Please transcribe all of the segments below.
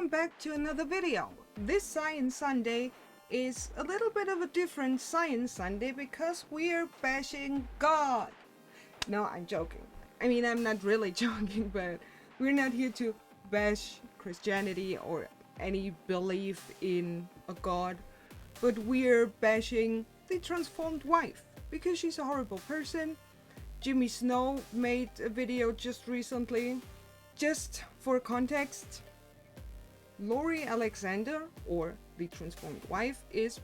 welcome back to another video. This Science Sunday is a little bit of a different Science Sunday because we're bashing God. No, I'm joking. I mean, I'm not really joking, but we're not here to bash Christianity or any belief in a God, but we're bashing the transformed wife because she's a horrible person. Jimmy Snow made a video just recently. Just for context, Lori Alexander, or the transformed wife, is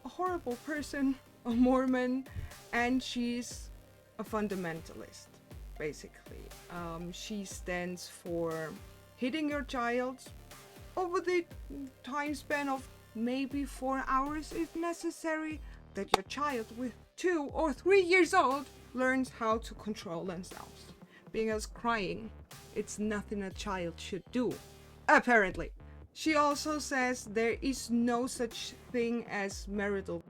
a horrible person, a Mormon, and she's a fundamentalist, basically. She stands for hitting your child over the time span of maybe 4 hours if necessary, that your child with 2 or 3 years old learns how to control themselves. Because crying, it's nothing a child should do, apparently. She also says there is no such thing as marital.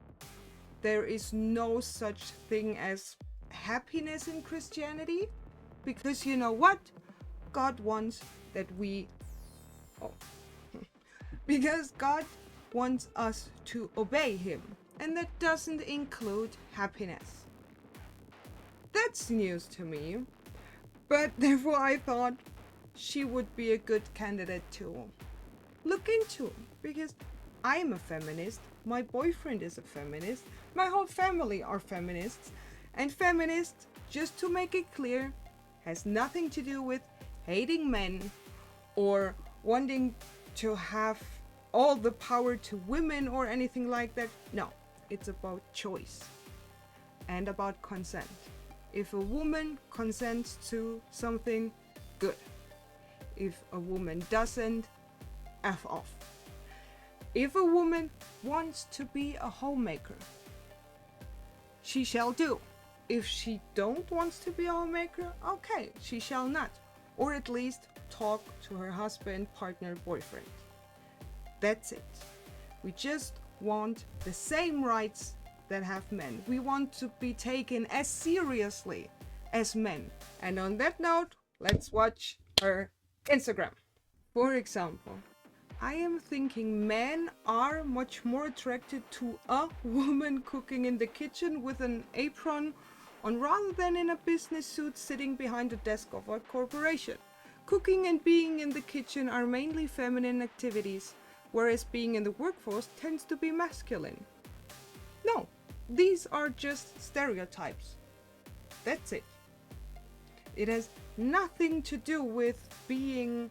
There is no such thing as happiness in Christianity. Because you know what? God wants that we... because God wants us to obey Him. And that doesn't include happiness. That's news to me. But therefore I thought she would be a good candidate to look into, because I'm a feminist, my boyfriend is a feminist, my whole family are feminists, and feminist, just to make it clear, has nothing to do with hating men or wanting to have all the power to women or anything like that. No, it's about choice and about consent. If a woman consents to something, good. If a woman doesn't, F off. If a woman wants to be a homemaker, she shall do. If she don't want to be a homemaker, okay, she shall not. Or at least talk to her husband, partner, boyfriend. That's it. We just want the same rights that have men. We want to be taken as seriously as men. And on that note, let's watch her Instagram. For example, I am thinking men are much more attracted to a woman cooking in the kitchen with an apron on rather than in a business suit sitting behind the desk of a corporation. Cooking and being in the kitchen are mainly feminine activities, whereas being in the workforce tends to be masculine. No, these are just stereotypes. That's it. It has nothing to do with being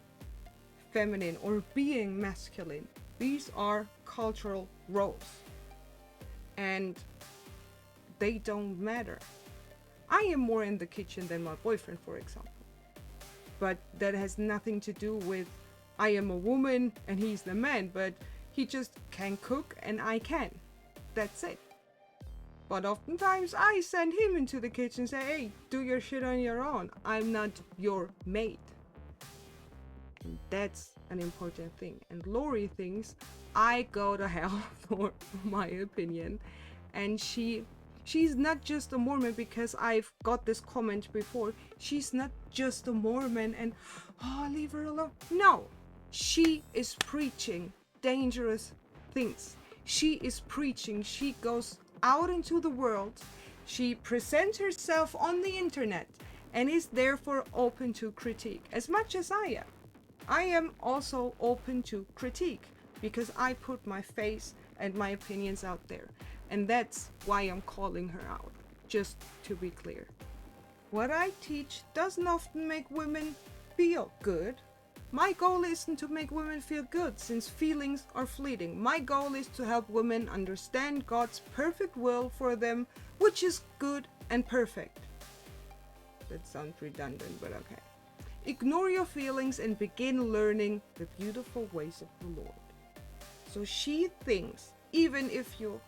feminine or being masculine. These are cultural roles and they don't matter. I am more in the kitchen than my boyfriend, for example, but that has nothing to do with I am a woman and he's the man, but he just can cook and I can. That's it. But oftentimes I send him into the kitchen and say, hey, do your shit on your own. I'm not your maid. And that's an important thing. And Lori thinks I go to hell for my opinion. And she's not just a Mormon, because I've got this comment before. She's not just a Mormon and, oh, leave her alone. No, she is preaching dangerous things. She is preaching. She goes out into the world. She presents herself on the internet and is therefore open to critique, as much as I am. I am also open to critique because I put my face and my opinions out there. And that's why I'm calling her out, just to be clear. What I teach doesn't often make women feel good. My goal isn't to make women feel good, since feelings are fleeting. My goal is to help women understand God's perfect will for them, which is good and perfect. That sounds redundant, but okay. Ignore your feelings and begin learning the beautiful ways of the Lord. So she thinks, even if you,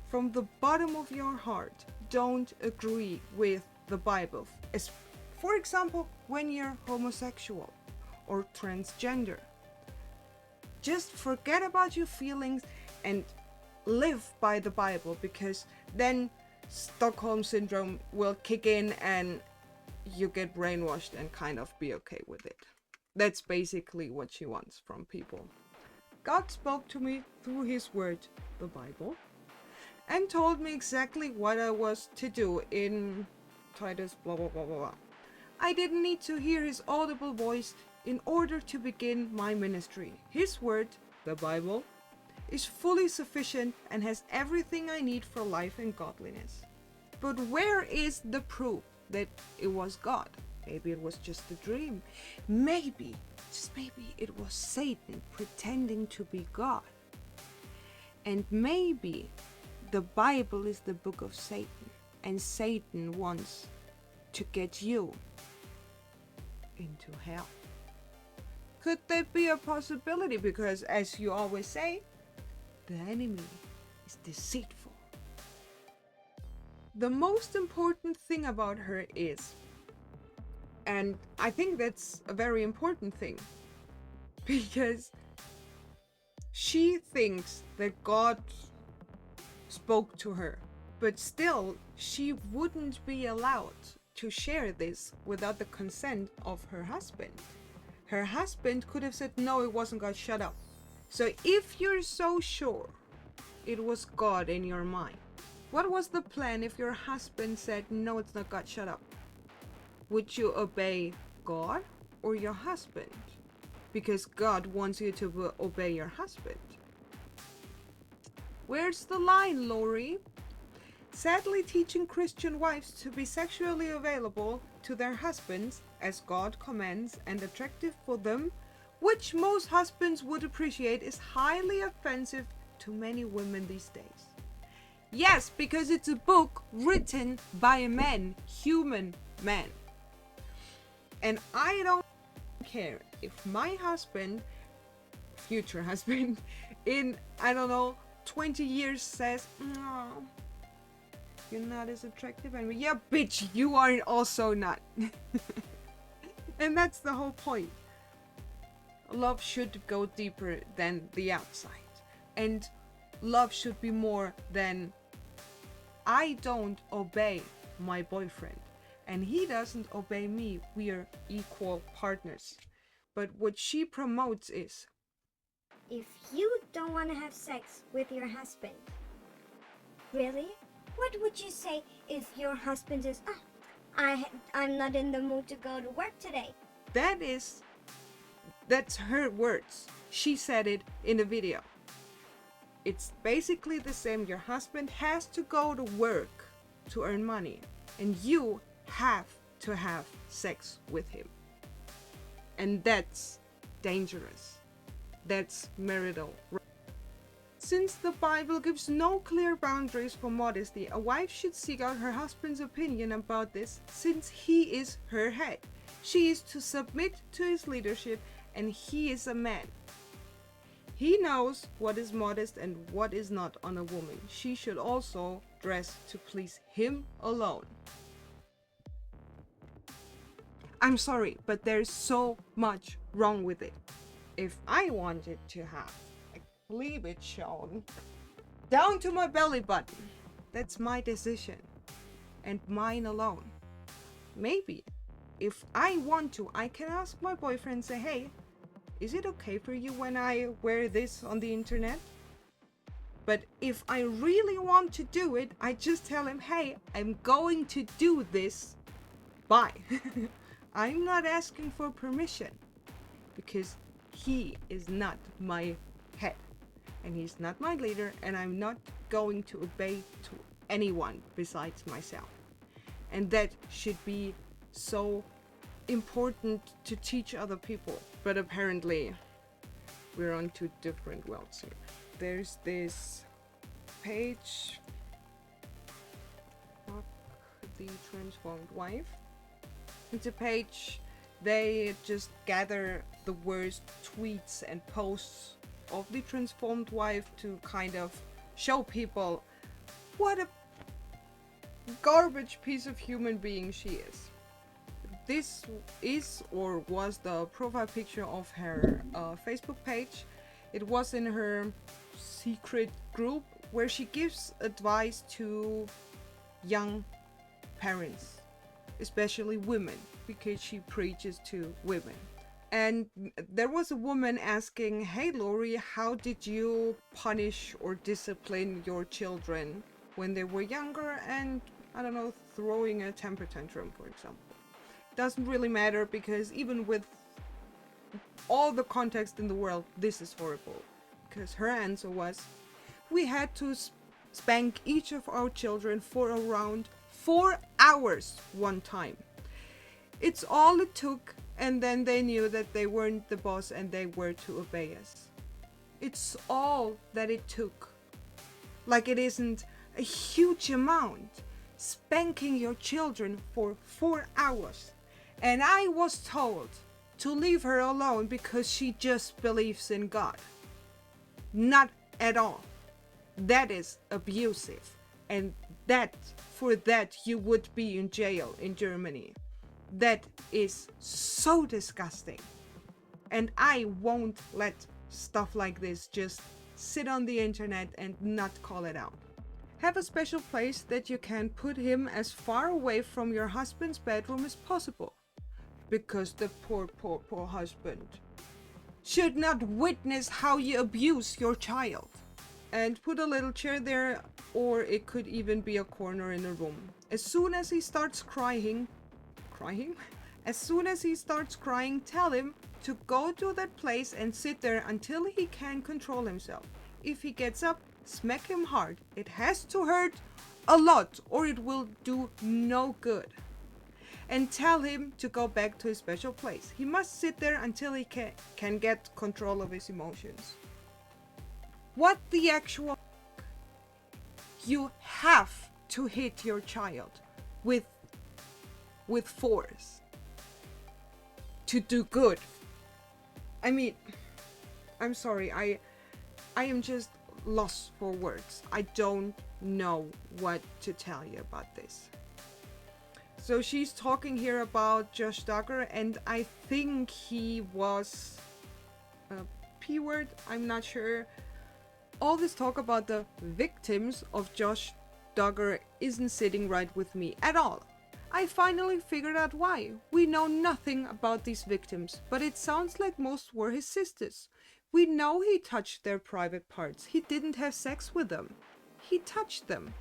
from the bottom of your heart, don't agree with the Bible, as for example, when you're homosexual or transgender, just forget about your feelings and live by the Bible, because then Stockholm syndrome will kick in and you get brainwashed and kind of be okay with it. That's basically what she wants from people. God spoke to me through His Word, the Bible, and told me exactly what I was to do in Titus, blah blah blah blah blah. I didn't need to hear His audible voice in order to begin my ministry. His Word, the Bible, is fully sufficient and has everything I need for life and godliness. But where is the proof that it was God? Maybe it was just a dream. Maybe, just maybe, it was Satan pretending to be God. And maybe the Bible is the book of Satan, and Satan wants to get you into hell. Could that be a possibility? Because as you always say, the enemy is deceitful. The most important thing about her is, and I think that's a very important thing, because she thinks that God spoke to her, but still she wouldn't be allowed to share this without the consent of her husband. Her husband could have said, no, it wasn't God, shut up. So if you're so sure it was God in your mind, what was the plan if your husband said, no, it's not God, shut up? Would you obey God or your husband? Because God wants you to obey your husband. Where's the line, Lori? Sadly, teaching Christian wives to be sexually available to their husbands, as God commands, and attractive for them, which most husbands would appreciate, is highly offensive to many women these days. Yes, because it's a book written by a man, human man. And I don't care if my husband, future husband, in, I don't know, 20 years says, no, you're not as attractive anymore. Yeah, bitch, you are also not. And that's the whole point. Love should go deeper than the outside. And love should be more than, I don't obey my boyfriend and he doesn't obey me. We are equal partners. But what she promotes is, if you don't want to have sex with your husband, really? What would you say if your husband says, I'm not in the mood to go to work today? That's her words. She said it in a video. It's basically the same. Your husband has to go to work to earn money, and you have to have sex with him. And that's dangerous. That's marital. Since the Bible gives no clear boundaries for modesty, a wife should seek out her husband's opinion about this, since he is her head. She is to submit to his leadership, and he is a man. He knows what is modest and what is not on a woman. She should also dress to please him alone. I'm sorry, but there's so much wrong with it. If I wanted to have a cleavage shown down to my belly button, that's my decision and mine alone. Maybe if I want to, I can ask my boyfriend, say, hey, is it okay for you when I wear this on the internet? But if I really want to do it, I just tell him, hey, I'm going to do this. Bye. I'm not asking for permission because he is not my head and he's not my leader, and I'm not going to obey to anyone besides myself. And that should be so important to teach other people. But apparently we're on two different worlds here. There's this page, The Transformed Wife. It's a page, they just gather the worst tweets and posts of the transformed wife to kind of show people what a garbage piece of human being she is. This is or was the profile picture of her Facebook page. It was in her secret group where she gives advice to young parents, especially women, because she preaches to women. And there was a woman asking, "Hey Lori, how did you punish or discipline your children when they were younger and, I don't know, throwing a temper tantrum, for example?" Doesn't really matter, because even with all the context in the world, this is horrible. Because her answer was, "We had to spank each of our children for around 4 hours one time. It's all it took, and then they knew that they weren't the boss and they were to obey us. It's all that it took." Like it isn't a huge amount. Spanking your children for 4 hours. And I was told to leave her alone because she just believes in God. Not at all. That is abusive. And for that you would be in jail in Germany. That is so disgusting. And I won't let stuff like this just sit on the internet and not call it out. Have a special place that you can put him as far away from your husband's bedroom as possible. Because the poor husband should not witness how you abuse your child. And put a little chair there, or it could even be a corner in a room. As soon as he starts crying? As soon as he starts crying, tell him to go to that place and sit there until he can control himself. If he gets up, smack him hard. It has to hurt a lot, or it will do no good. And tell him to go back to his special place. He must sit there until he can get control of his emotions. What the actual? You have to hit your child with force to do good. I mean, I'm sorry, I am just lost for words. I don't know what to tell you about this. So she's talking here about Josh Duggar, and I think he was a P-word, I'm not sure. All this talk about the victims of Josh Duggar isn't sitting right with me at all. I finally figured out why. We know nothing about these victims, but it sounds like most were his sisters. We know he touched their private parts. He didn't have sex with them. He touched them.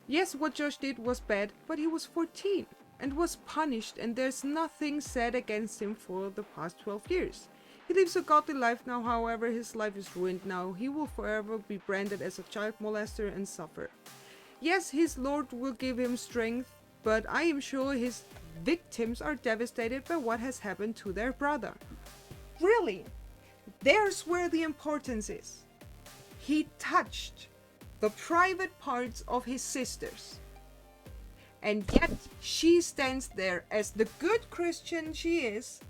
Yes, what Josh did was bad, but he was 14 and was punished, and there's nothing said against him for the past 12 years. He lives a godly life now, however, his life is ruined now. He will forever be branded as a child molester and suffer. Yes, his Lord will give him strength, but I am sure his victims are devastated by what has happened to their brother. Really? There's where the importance is. He touched the private parts of his sisters. And yet she stands there as the good Christian she is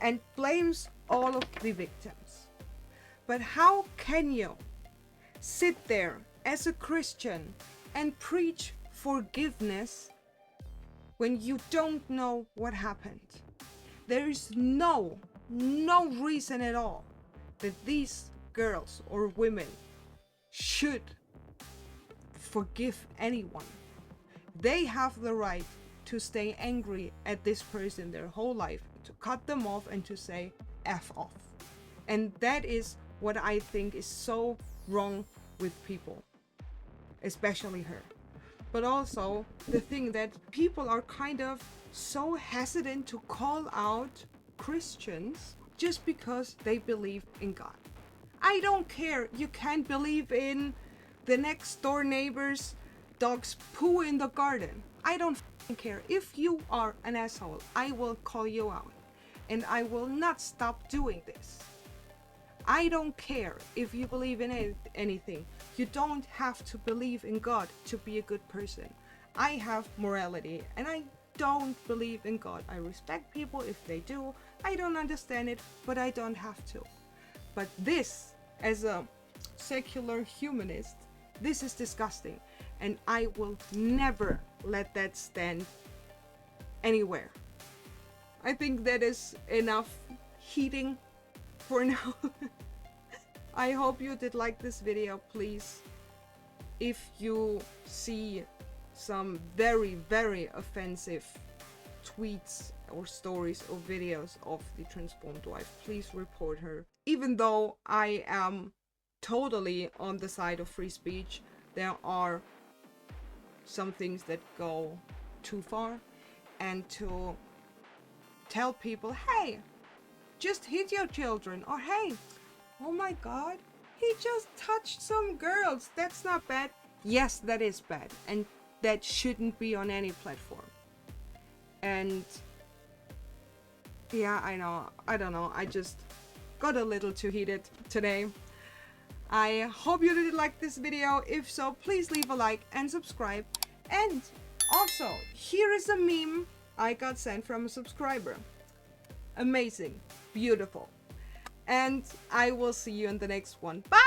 and blames all of the victims. But how can you sit there as a Christian and preach forgiveness when you don't know what happened? There is no reason at all that these girls or women should forgive anyone. They have the right to stay angry at this person their whole life, to cut them off and to say F off. And that is what I think is so wrong with people, especially her. But also the thing that people are kind of so hesitant to call out Christians just because they believe in God. I don't care. You can't believe in the next door neighbor's dog's poo in the garden. I don't care. If you are an asshole, I will call you out. And I will not stop doing this. I don't care if you believe in anything. You don't have to believe in God to be a good person. I have morality and I don't believe in God. I respect people if they do. I don't understand it, but I don't have to. But this, as a secular humanist, this is disgusting. And I will never let that stand anywhere. I think that is enough heating for now. I hope you did like this video. Please, if you see some very offensive tweets or stories or videos of the transformed wife, please report her. Even though I am totally on the side of free speech, there are some things that go too far, and to tell people, hey, just hit your children, or hey, oh my god, he just touched some girls, that's not bad. Yes, that is bad, and that shouldn't be on any platform. And yeah, I know, I don't know, I just got a little too heated today. I hope you did like this video. If so, please leave a like and subscribe. And also, here is a meme I got sent from a subscriber. Amazing, beautiful. And I will see you in the next one. Bye!